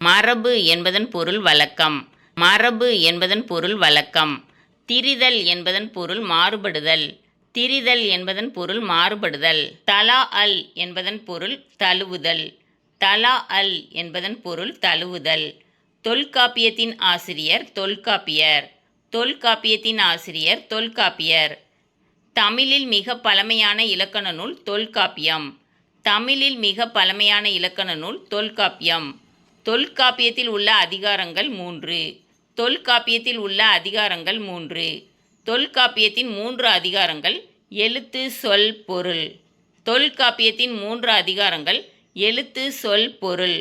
மரபு என்பதன் பொருள் வழக்கம். மரபு என்பதன் பொருள் வழக்கம். திரிதல் என்பதன் பொருள் மாறுபடுதல். திரிதல் என்பதன் பொருள் மாறுபடுதல். தலா அல் என்பதன் பொருள் தழுவுதல். தலா அல் என்பதன் பொருள் தழுவுதல். தொல்காப்பியத்தின் ஆசிரியர் தொல்காப்பியர். தொல்காப்பியத்தின் ஆசிரியர் தொல்காப்பியர். தமிழில் மிக பழமையான இலக்கண நூல் தொல்காப்பியம். தமிழில் மிக பழமையான இலக்கண நூல் தொல்காப்பியம். தொல்காப்பியத்தில் உள்ள அதிகாரங்கள் 3. தொல்காப்பியத்தில் உள்ள அதிகாரங்கள் 3. தொல்காப்பியத்தின் 3 அதிகாரங்கள் எழுத்து சொல் பொருள். தொல்காப்பியத்தின் 3 அதிகாரங்கள் எழுத்து சொல் பொருள்.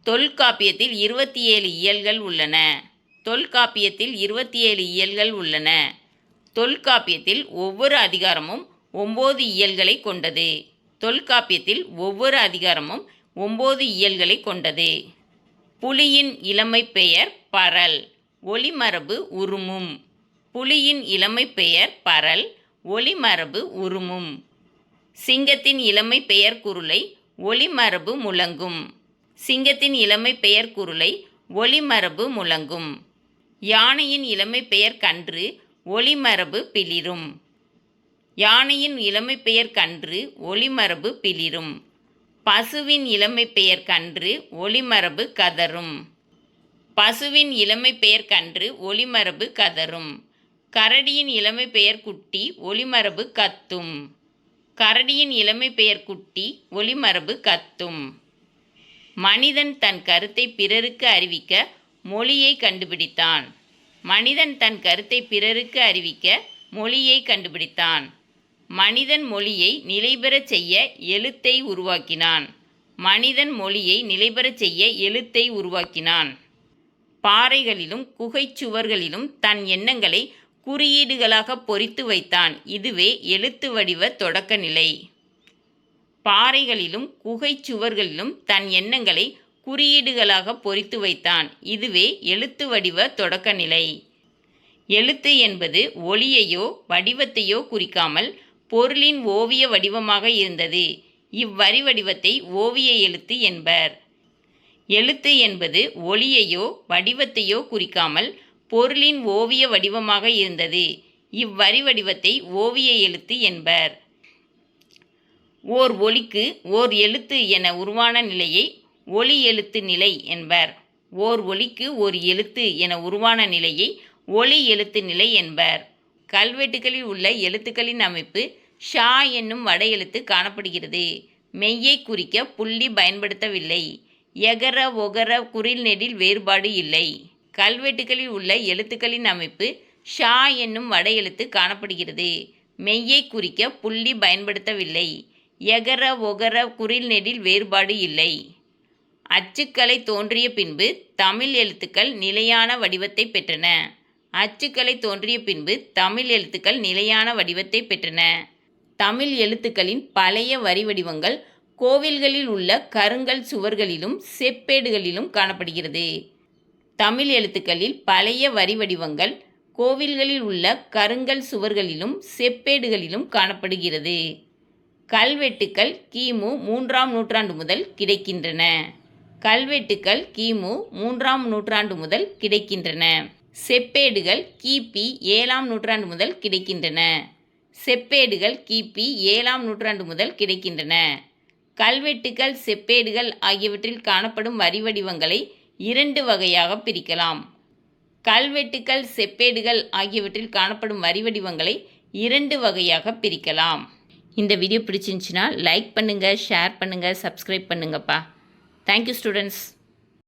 தொல்காப்பியத்தில் 27 இயல்கள் உள்ளன. தொல்காப்பியத்தில் 27 இயல்கள் உள்ளன. தொல்காப்பியத்தில் ஒவ்வொரு அதிகாரமும் 9 இயல்களை கொண்டது. தொல்காப்பியத்தில் ஒவ்வொரு அதிகாரமும் 9 இயல்களை கொண்டது. புலியின் இளமை பெயர் பரல். ஒளிமரபு உருமும். புலியின் இளமை பெயர் பரல். ஒளிமரபு உருமும். சிங்கத்தின் இளமை பெயர் குருளை. ஒளிமரபு முழங்கும். சிங்கத்தின் இளமை பெயர் குருளை. ஒளிமரபு முழங்கும். யானையின் இளமை பெயர் கன்று. ஒளிமரபு பிளிரும். யானையின் இளமை பெயர் கன்று. ஒளிமரபு பிளிரும். பசுவின் இளமை பெயர் கன்று. ஒளிமரபு கதரும். பசுவின் இளமை பெயர் கன்று. ஒளிமரபு கதரும். கரடியின் இளமை பெயர் குட்டி. ஒளிமரபு கத்தும். கரடியின் இளமை பெயர் குட்டி. ஒளிமரபு கத்தும். மனிதன் தன் கருத்தை பிறருக்கு அறிவிக்க மொழியை கண்டுபிடித்தான். மனிதன் தன் கருத்தை பிறருக்கு அறிவிக்க மொழியை கண்டுபிடித்தான். மனிதன் மொழியை நிலைபெறச் செய்ய எழுத்தை உருவாக்கினான். மனிதன் மொழியை நிலைபெறச் செய்ய எழுத்தை உருவாக்கினான். பாறைகளிலும் குகைச்சுவர்களிலும் தன் எண்ணங்களை குறியீடுகளாக பொறித்து வைத்தான். இதுவே எழுத்து வடிவ தொடக்க நிலை. பாறைகளிலும் குகைச்சுவர்களிலும் தன் எண்ணங்களை குறியீடுகளாக பொறித்து வைத்தான். இதுவே எழுத்து வடிவ தொடக்க நிலை. எழுத்து என்பது ஒளியையோ வடிவத்தையோ குறிக்காமல் பொருளின் ஓவிய வடிவமாக இருந்தது. இவ்வரி வடிவத்தை ஓவிய எழுத்து என்பர். எழுத்து என்பது ஒளியையோ வடிவத்தையோ குறிக்காமல் பொருளின் ஓவிய வடிவமாக இருந்தது. இவ்வரி வடிவத்தை ஓவிய எழுத்து என்பர். ஓர் ஒலிக்கு ஓர் எழுத்து என உருவான நிலையை ஒலி எழுத்து நிலை என்பர். ஓர் ஒலிக்கு ஓர் எழுத்து என உருவான நிலையை ஒலி எழுத்து நிலை என்பர். கல்வெட்டுகளில் உள்ள எழுத்துக்களின் அமைப்பு ஷா என்னும் வட எழுத்து காணப்படுகிறது. மெய்யை குறிக்க புள்ளி பயன்படுத்தவில்லை. எகர ஒகர குறில் நெடில் வேறுபாடு இல்லை. கல்வெட்டுகளில் உள்ள எழுத்துக்களின் அமைப்பு ஷா என்னும் வட எழுத்து காணப்படுகிறது. மெய்யை குறிக்க புள்ளி பயன்படுத்தவில்லை. எகர ஒகர குறில் நெடில் வேறுபாடு இல்லை. அச்சுக்கலை தோன்றிய பின்பு தமிழ் எழுத்துக்கள் நிலையான வடிவத்தை பெற்றன. அச்சுக்கலை தோன்றிய பின்பு தமிழ் எழுத்துக்கள் நிலையான வடிவத்தை பெற்றன. தமிழ் எழுத்துக்களின் பழைய வரி வடிவங்கள் கோவில்களில் உள்ள கருங்கல் சுவர்களிலும் செப்பேடுகளிலும் காணப்படுகிறது. தமிழ் எழுத்துக்களில் பழைய வரி வடிவங்கள் கோவில்களில் உள்ள கருங்கல் சுவர்களிலும் செப்பேடுகளிலும் காணப்படுகிறது. கல்வெட்டுக்கள் கிமு 3ஆம் நூற்றாண்டு முதல் கிடைக்கின்றன. கல்வெட்டுக்கள் கிமு 3ஆம் நூற்றாண்டு முதல் கிடைக்கின்றன. செப்பேடுகள் கிபி 7ஆம் நூற்றாண்டு முதல் கிடைக்கின்றன. செப்பேடுகள் கிபி 7ஆம் நூற்றாண்டு முதல் கிடைக்கின்றன. கல்வெட்டுகள் செப்பேடுகள் ஆகியவற்றில் காணப்படும் வரி வடிவங்களை 2 வகையாக பிரிக்கலாம். கல்வெட்டுகள் செப்பேடுகள் ஆகியவற்றில் காணப்படும் வரி வடிவங்களை 2 வகையாக பிரிக்கலாம். இந்த வீடியோ பிடிச்சிருந்துச்சுன்னா லைக் பண்ணுங்கள், ஷேர் பண்ணுங்கள், சப்ஸ்கிரைப் பண்ணுங்கப்பா. Thank you students.